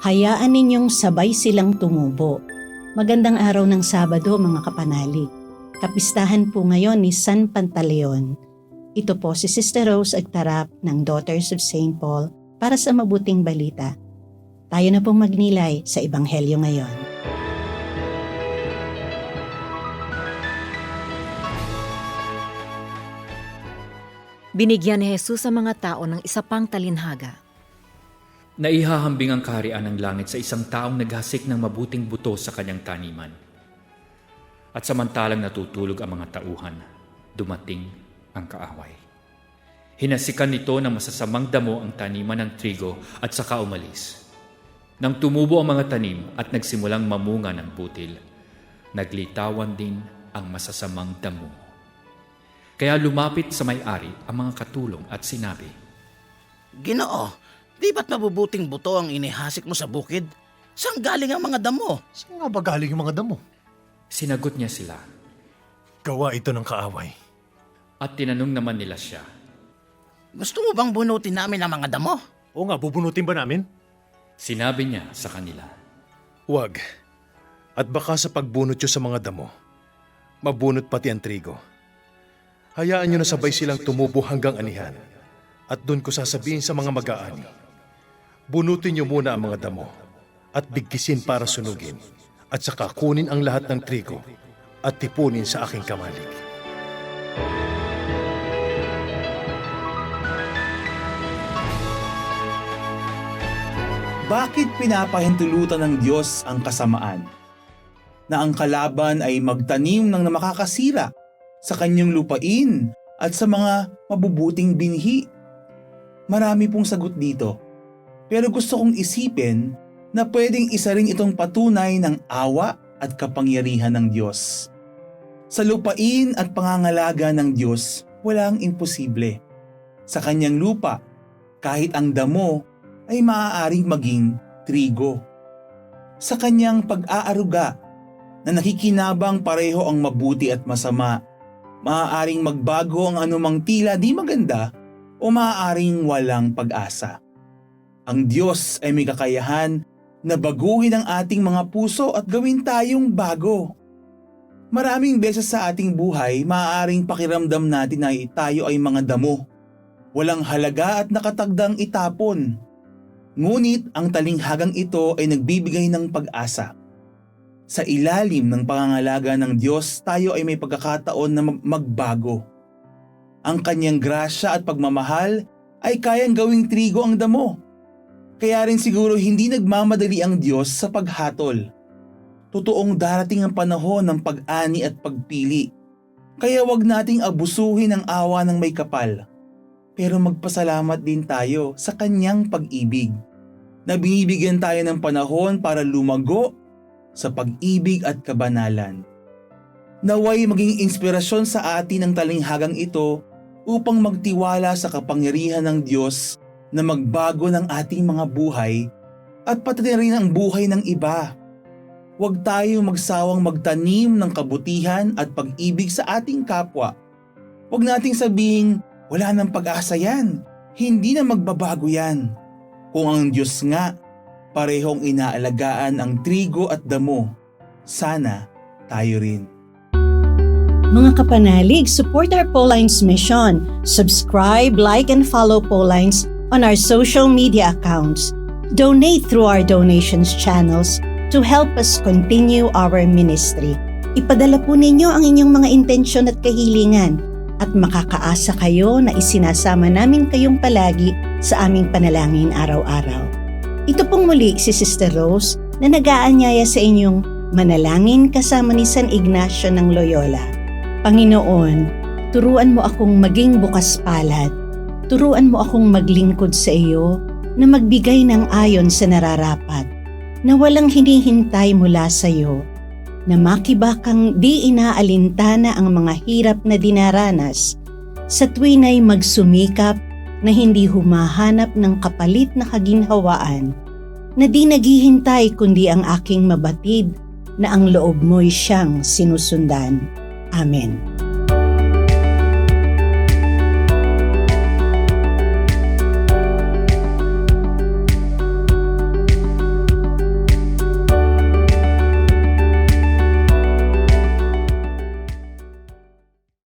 Hayaan ninyong sabay silang tumubo. Magandang araw ng Sabado mga kapanalig. Kapistahan po ngayon ni San Pantaleon. Ito po si Sister Rose Agtarap ng Daughters of St. Paul para sa mabuting balita. Tayo na pong magnilay sa Ebanghelyo ngayon. Binigyan ni Jesus ang mga tao ng isa pang talinhaga. Naihahambing ang kaharian ng langit sa isang taong naghasik ng mabuting buto sa kanyang taniman. At samantalang natutulog ang mga tauhan, dumating ang kaaway. Hinasikan nito ng masasamang damo ang taniman ng trigo at saka umalis. Nang tumubo ang mga tanim at nagsimulang mamunga ng butil, naglitawan din ang masasamang damo. Kaya lumapit sa may-ari ang mga katulong at sinabi, Ginoo, di ba't mabubuting buto ang inihasik mo sa bukid? Saan galing ang mga damo? Saan nga ba galing yung mga damo? Sinagot niya sila. Gawa ito ng kaaway. At tinanong naman nila siya, Gusto mo bang bunutin namin ang mga damo? Oo nga, bubunutin ba namin? Sinabi niya sa kanila, Huwag. At baka sa pagbunot nyo sa mga damo, mabunot pati ang trigo. Hayaan nyo na sabay silang tumubo hanggang anihan. At doon ko sasabihin sa mga mag-aani, bunutin nyo muna ang mga damo at bigkisin para sunugin at saka kunin ang lahat ng trigo at tipunin sa aking kamalig. Bakit pinapahintulutan ng Diyos ang kasamaan? Na ang kalaban ay magtanim ng makakasira sa kanyang lupain at sa mga mabubuting binhi? Marami pong sagot dito. Pero gusto kong isipin na pwedeng isa rin itong patunay ng awa at kapangyarihan ng Diyos. Sa lupain at pangangalaga ng Diyos, walang imposible. Sa kanyang lupa, kahit ang damo ay maaaring maging trigo. Sa kanyang pag-aaruga na nakikinabang pareho ang mabuti at masama, maaaring magbago ang anumang tila di maganda o maaaring walang pag-asa. Ang Diyos ay may kakayahan na baguhin ang ating mga puso at gawin tayong bago. Maraming beses sa ating buhay, maaaring pakiramdam natin na tayo ay mga damo. Walang halaga at nakatagdang itapon. Ngunit ang talinghagang ito ay nagbibigay ng pag-asa. Sa ilalim ng pangangalaga ng Diyos, tayo ay may pagkakataon na magbago. Ang kanyang grasya at pagmamahal ay kayang gawing trigo ang damo. Kaya rin siguro hindi nagmamadali ang Diyos sa paghatol. Totoong darating ang panahon ng pag-ani at pagpili. Kaya wag nating abusuhin ang awa ng may kapal. Pero magpasalamat din tayo sa kanyang pag-ibig. Na binibigyan tayo ng panahon para lumago sa pag-ibig at kabanalan. Naway maging inspirasyon sa atin ang talinghagang ito upang magtiwala sa kapangyarihan ng Diyos na magbago ng ating mga buhay at pati rin ang buhay ng iba. Huwag tayo magsawang magtanim ng kabutihan at pag-ibig sa ating kapwa. Huwag nating sabihin, wala nang pag-asa yan, hindi na magbabago yan. Kung ang Diyos nga, parehong inaalagaan ang trigo at damo, sana tayo rin. Mga kapanalig, support our Paulines mission. Subscribe, like, and follow Paulines on our social media accounts. Donate through our donations channels to help us continue our ministry. Ipadala po ninyo ang inyong mga intensyon at kahilingan at makakaasa kayo na isinasama namin kayong palagi sa aming panalangin araw-araw. Ito pong muli si Sister Rose na nag-aanyaya sa inyong manalangin kasama ni San Ignacio ng Loyola. Panginoon, turuan mo akong maging bukas palad. Turuan mo akong maglingkod sa iyo na magbigay ng ayon sa nararapat, na walang hinihintay mula sa iyo, na makibakang di inaalintana ang mga hirap na dinaranas, sa tuwin ay magsumikap na hindi humahanap ng kapalit na kaginhawaan, na di naghihintay kundi ang aking mabatid na ang loob mo'y siyang sinusundan. Amen.